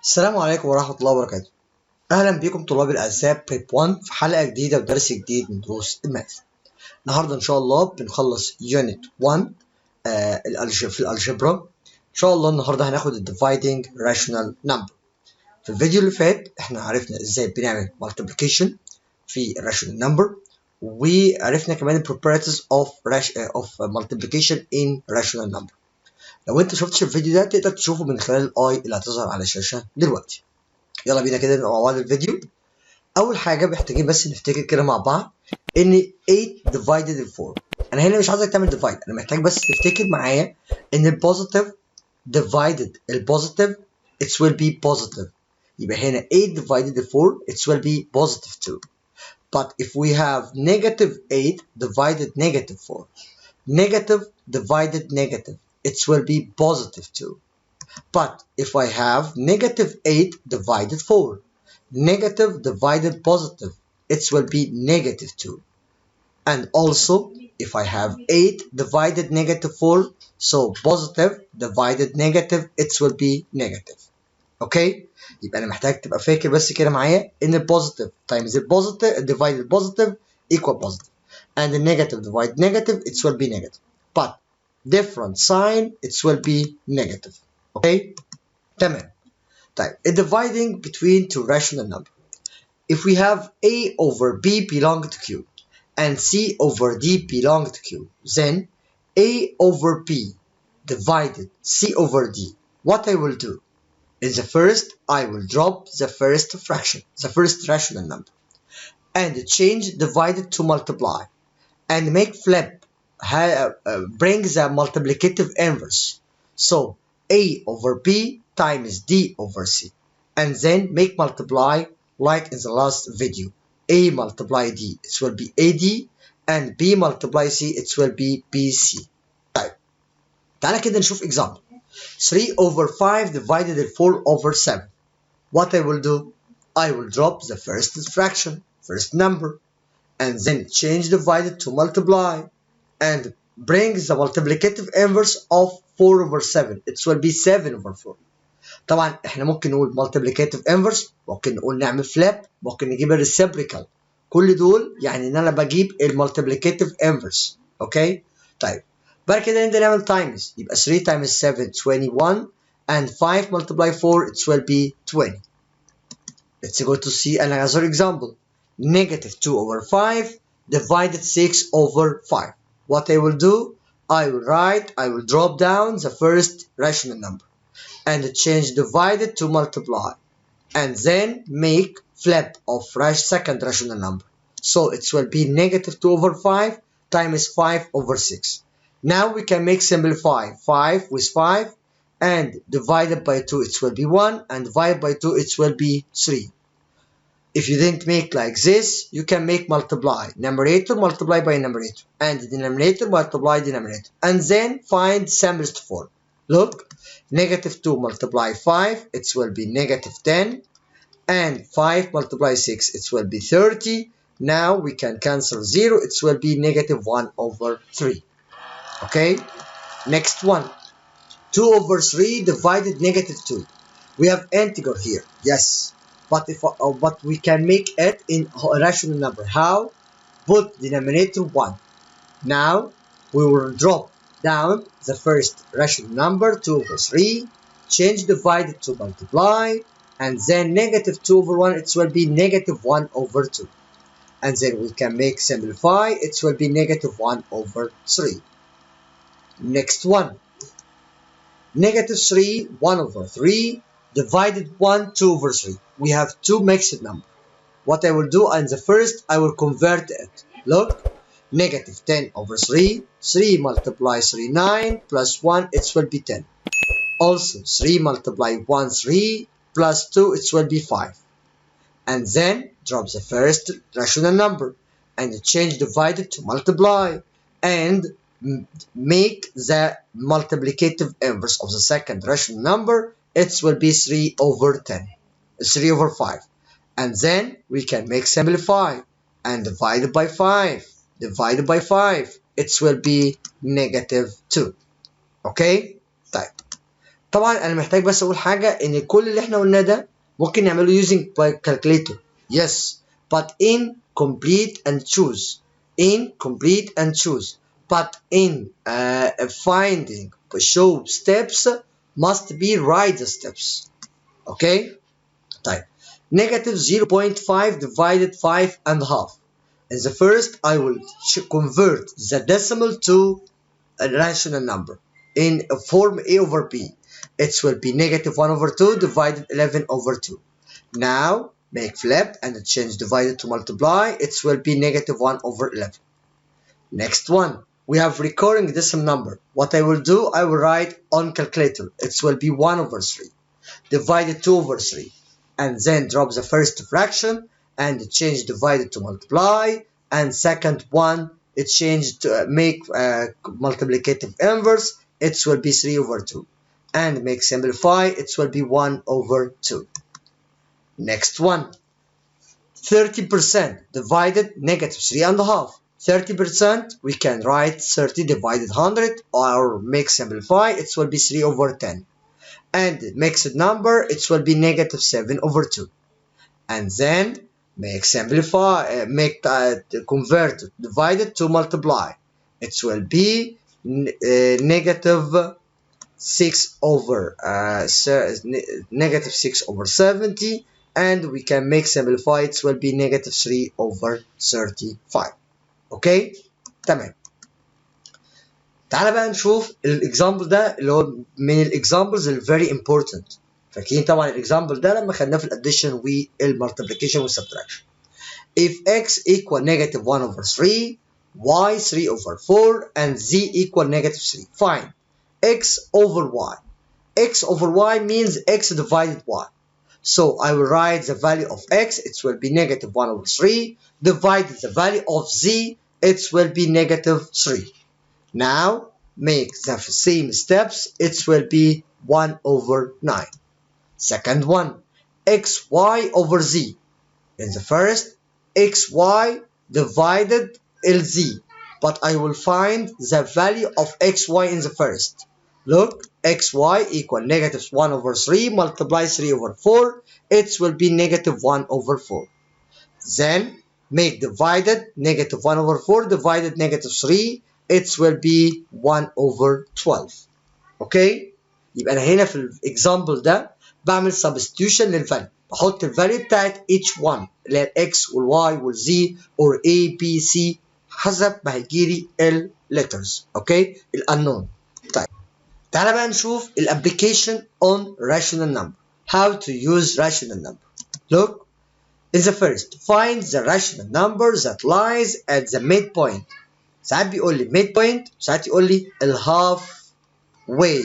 السلام عليكم ورحمة الله وبركاته. أهلا بكم طلاب الأعزاء بريب 1 في حلقة جديدة ودرس جديد من دروس الماث. النهاردة إن شاء الله بنخلص يونت 1 في الألجبرا. إن شاء الله النهاردة هناخد الديفايدنج راشونال نمبر. في الفيديو اللي فات إحنا عرفنا إزاي بنعمل مالتيبليكيشن في الراشونال نمبر، وعرفنا كمان البروبرتيز of multiplication in rational number. لو انت شفتش الفيديو ده تقدر تشوفه من خلال الاي اللي هتظهر على الشاشه دلوقتي. يلا بينا كده نبقى مع بعض الفيديو. اول حاجه محتاجين بس نفتكر كده مع بعض ان 8 divided 4. انا هنا مش عايزك تعمل ديفايد، انا محتاج بس تفتكر معايا ان البوزيتيف divided البوزيتيف it will be positive. يبقى هنا 8 divided 4 it will be positive 2. But if we have negative 8 divided negative 4, negative divided negative, it will be positive 2. But if I have negative 8 divided 4, negative divided positive, it will be negative 2. And also, if I have 8 divided negative 4, so positive divided negative, it will be negative. Okay? يبقى أنا محتاج تبقى فاكر بس كده معايا إن ال positive times the positive divided positive equal positive. And the negative divided negative, it will be negative. But different sign, it will be negative. Okay? تمام. طيب, dividing between two rational numbers. If we have A over B belong to Q and C over D belong to Q, then A over B divided C over D. What I will do? In the first, I will drop the first fraction, the first rational number, and change divided to multiply, and make flip, bring the multiplicative inverse. So A over B times D over C, and then make multiply like in the last video. A multiply D, it will be AD, and B multiply C, it will be BC. طيب, تعالى كده نشوف example. 3 over 5 divided 4 over 7. What I will do? I will drop the first fraction, first number, and then change divided to multiply, and bring the multiplicative inverse of 4 over 7. It will be 7 over 4. طبعا احنا ممكن نقول multiplicative inverse، ممكن نقول نعمل flip، ممكن نجيب الريسبريكال. كل دول يعني ان انا بجيب المultiplicative inverse. اوكي؟ طيب بعد كده نبدا نعمل times. يبقى 3 times 7 21 and 5 multiply 4 it will be 20. Let's go to see another example. Negative 2 over 5 divided 6 over 5. What I will do? I will drop down the first rational number and change divided to multiply, and then make flip of second rational number. So it will be negative 2 over 5 times 5 over 6. Now we can make simplify 5 with 5, and divided by 2 it will be 1, and divided by 2 it will be 3. If you didn't make like this, you can make multiply. Numerator multiply by numerator, and denominator multiply denominator, and then find simplest form. Look, negative 2 multiply 5, it will be negative 10, and 5 multiply 6, it will be 30. Now we can cancel 0, it will be negative 1 over 3. Okay, next one. 2 over 3 divided negative 2. We have integer here, yes. But we can make it in a rational number. How? Put denominator 1. Now we will drop down the first rational number 2 over 3, change divided to multiply, and then negative 2 over 1 it will be negative 1 over 2. And then we can make simplify, it will be negative 1 over 3. Next one. Negative 3 1 over 3 divided 1 2 over 3. We have two mixed numbers. What I will do, in the first I will convert it. Look, negative 10 over 3, 3 multiply 3 9 plus 1 it will be 10. Also 3 multiply 1 3 plus 2 it will be 5. And then drop the first rational number and change divided to multiply, and make the multiplicative inverse of the second rational number. It will be 3 over 10, 3 over 5. And then we can make simplify, and divided by 5, divided by 5, it will be negative 2. Okay? طيب طبعا انا محتاج بس اقول حاجه ان كل اللي احنا قلناه ده ممكن نعمله using by calculator. Yes, but in complete and choose. In complete and choose. But in finding show steps must be write the steps. Okay? طيب. Negative 0.5 divided 5 and half. In the first, I will convert the decimal to a rational number in form a over b. It will be negative 1 over 2 divided 11 over 2. Now, make flip and change divided to multiply. It will be negative 1 over 11. Next one, we have recurring decimal number. What I will do, I will write on calculator. It will be 1 over 3 divided 2 over 3. And then drop the first fraction and change divided to multiply. And second one, it changed to make multiplicative inverse. It will be 3 over 2. And make simplify, it will be 1 over 2. Next one, 30% divided negative 3 and a half. 30%, we can write 30 divided 100 or make simplify, it will be 3 over 10. And mixed number, it will be negative 7 over 2. And then make simplify, convert divided to multiply. It will be negative 6 over negative 6 over 70, and we can make simplify, it will be negative 3 over 35. اوكي تمام. تعالى بقى نشوف الاكزامبل ده اللي هو من الاكزامبلز الفيري امبورتنت. فاكرين طبعا الاكزامبل ده لما خدناه في الاديشن والمالتيبليكيشن والسبتراكشن. If x equal negative 1 over 3, y 3 over 4, and z equal negative 3. Find x over y. X over y means x divided y. So I will write the value of x, it will be negative 1 over 3, divided the value of z, it will be negative 3. Now, make the same steps, it will be 1 over 9. Second one, xy over z. In the first, xy divided lz, but I will find the value of xy in the first. Look, xy equal negative 1 over 3 multiply 3 over 4, it will be negative 1 over 4. Then make divided negative 1 over 4 divided negative 3, it will be 1 over 12. Okay? يبقى أنا هنا في الإكزامبل ده بعمل substitution للفاليو، بحط الفاليو بتاعت each one اللي هي الإكس والواي والزي or A B C حسب ما هيجيلي letters. Okay? unknown. طيب تعالى بقى نشوف الابليكيشن on rational number. How to use rational number. Look, in the first, find the rational number that lies at the midpoint. ساعات بيقول لي midpoint، ساعات يقول لي half way.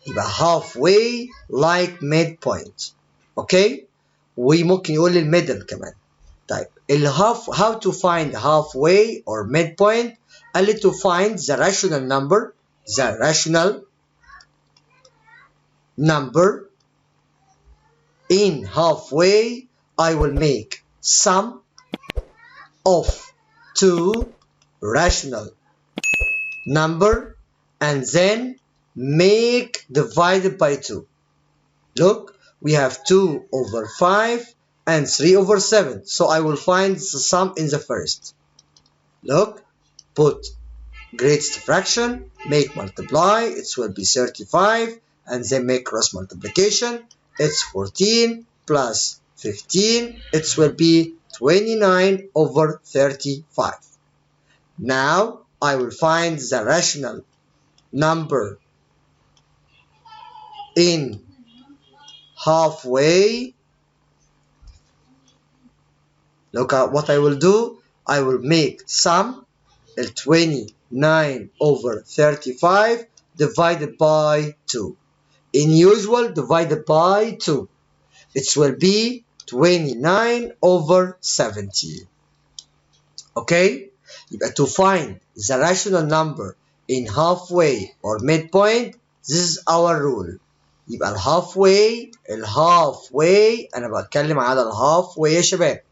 يبقى half way like midpoint. Okay? وممكن يقول لي middle كمان. طيب how to find halfway or midpoint؟ قال لي to find the rational number. The rational number in halfway, I will make sum of two rational number and then make divided by 2. Look, we have 2 over 5 and 3 over 7. So I will find the sum in the first. Look, put greatest fraction, make multiply, it will be 35, and then make cross multiplication, it's 14 plus 15, it will be 29 over 35. Now I will find the rational number in halfway. Look at what I will do. I will make sum 29 over 35 divided by 2. In usual, divided by 2. It will be 29 over 70. Okay? To find the rational number in halfway or midpoint, this is our rule. يبقى الهالفواي أنا بتكلم على الهالفواي يا شباب.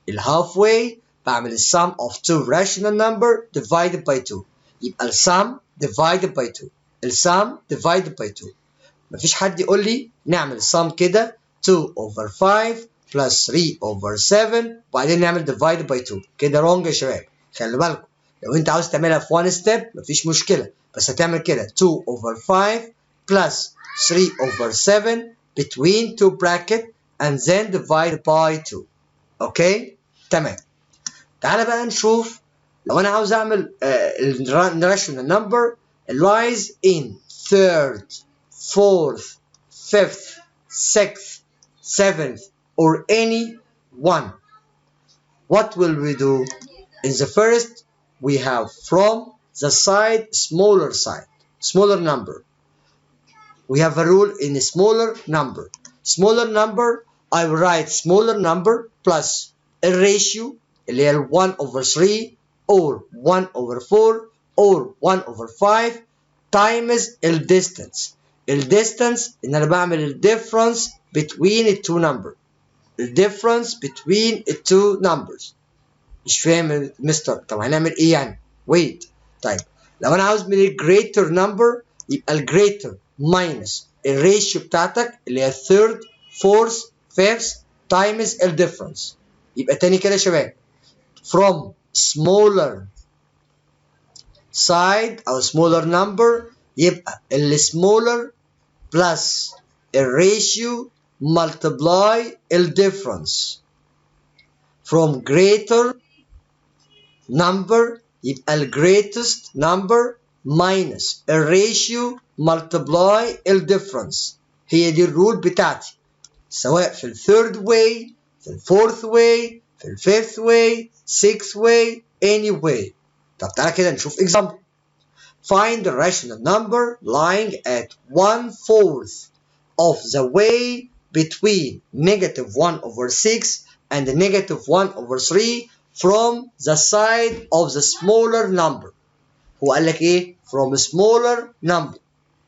الهالفواي بعمل السم of two rational number divided by 2. يبقى السم divided by 2. السم divided by 2. مفيش حد يقول لي نعمل sum كده 2 over 5 plus 3 over 7 وبعدين نعمل divide by 2 كده wrong يا شباب. خلي بالكم لو انت عاوز تعملها في one step مفيش مشكلة، بس هتعمل كده 2 over 5 plus 3 over 7 between two bracket and then divide by 2. اوكي تمام. تعالى بقى نشوف لو انا عاوز اعمل rational number lies in third, fourth, fifth, sixth, seventh or any one. What will we do? In the first we have from the side smaller number. We have a rule in a smaller number. Smaller number I will write smaller number plus a ratio اللي هي 1 over 3 or 1 over 4 or 1 over 5 times the distance. الديستانس ان انا بعمل difference between the two numbers. difference between the two numbers. مش فاهم مستر، طب هنعمل ايه يعني؟ wait. طيب لو انا عاوز من greater number يبقى greater minus الريشيو بتاعتك اللي هي third, fourth, fifth times the difference. يبقى تاني كده يا شباب from smaller side أو smaller number يبقى ال smaller plus ال ratio multiply ال difference. From greater number يبقى ال greatest number minus ال ratio multiply ال difference. هي دي الرول بتاعتي سواء في ال third way في ال fourth way في ال fifth way sixth way any way. طب تعالى كده نشوف example. Find the rational number lying at 1/4 of the way between -1 over 6 and -1 over 3 from the side of the smaller number. هو قال لك ايه؟ from a smaller number.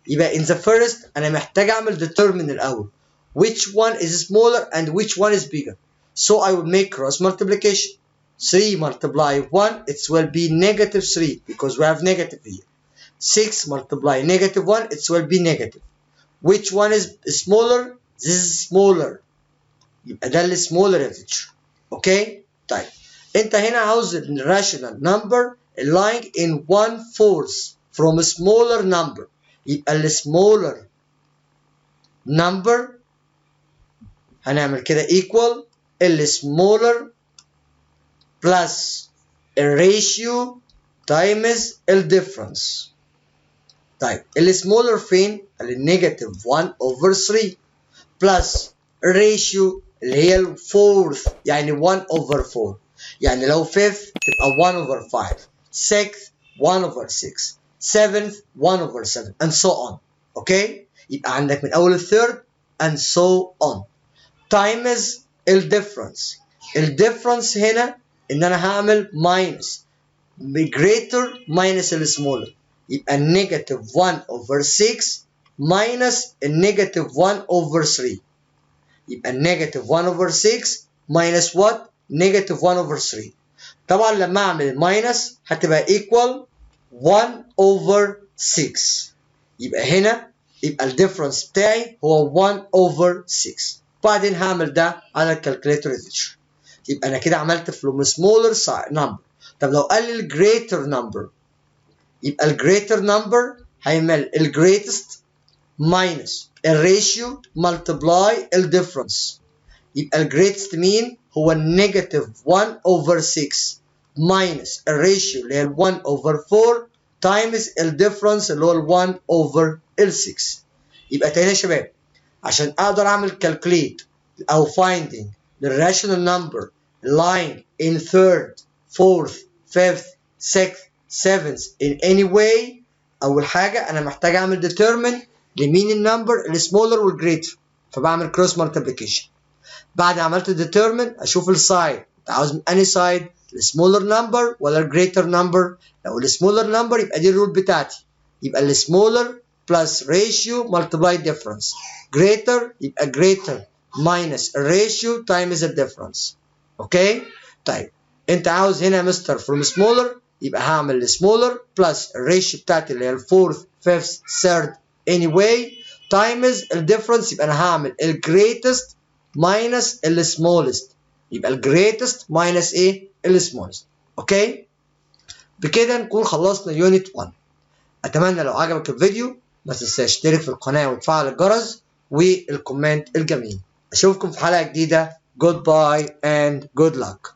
يبقى in the first أنا محتاج أعمل determine الأول which one is smaller and which one is bigger. So I will make cross multiplication. 3 multiply 1 it will be -3 because we have negative here. 6 multiply -1 it will be negative. Which one is smaller? This is smaller. يبقى ده اللي smaller يا teacher. اوكي؟ طيب انت هنا عاوز rational number lying in 1/4 from a smaller number. يبقى ال smaller number هنعمل كده equal ال smaller plus ال ratio times ال difference. طيب ال smaller فين؟ ال -1 over 3 plus ratio اللي هي ال fourth يعني 1 over 4 يعني لو fifth تبقى 1 over 5 sixth 1 over 6 seventh 1 over 7 and so on. اوكي؟ يبقى عندك من اول ال third and so on times ال difference. ال difference هنا ان انا هعمل minus greater minus ال smaller يبقى -1 over 6 minus -1 over 3 يبقى -1 over 6 minus what؟ -1 over 3. طبعا لما اعمل minus هتبقى equal 1 over 6 يبقى هنا يبقى الديفرنس بتاعي هو 1 over 6. بعدين هعمل ده على الكالكوليتر teacher. يبقى انا كده عملت from smaller number. طب لو قال لي greater number يبقى ال greater number هيعمل ال greatest minus ال ratio multiply ال difference. يبقى ال greatest مين؟ هو -1 over 6 minus ال ratio اللي هي ال 1 over 4 times ال difference اللي هو ال 1 over ال 6. يبقى تاني يا شباب عشان اقدر اعمل calculate او finding the rational number lying in third, fourth, fifth, sixth, seventh in any way اول حاجه انا محتاج اعمل determine لمين النمبر السمولر والجريتر فبعمل cross multiplication. بعد عملت determine اشوف السايد انت عاوز من انهي سايد السمولر نمبر ولا الجريتر نمبر. لو السمولر نمبر يبقى دي الرول بتاعتي يبقى السمولر plus ratio multiply difference. greater يبقى greater minus ratio times the difference. اوكي طيب انت عاوز هنا مستر from smaller يبقى هعمل smaller plus الريشيو بتاعتي اللي هي الفورث fifth third anyway تايمز الديفرنس، يبقى انا هعمل الجريتست ماينس السمولست، يبقى الجريتست ماينس ايه؟ السمولست. اوكي؟ بكده نكون خلصنا يونت 1. اتمنى لو عجبك الفيديو ما تنساش تشترك في القناه وتفعل الجرس والكومنت الجميل. اشوفكم في حلقه جديده. Goodbye and good luck.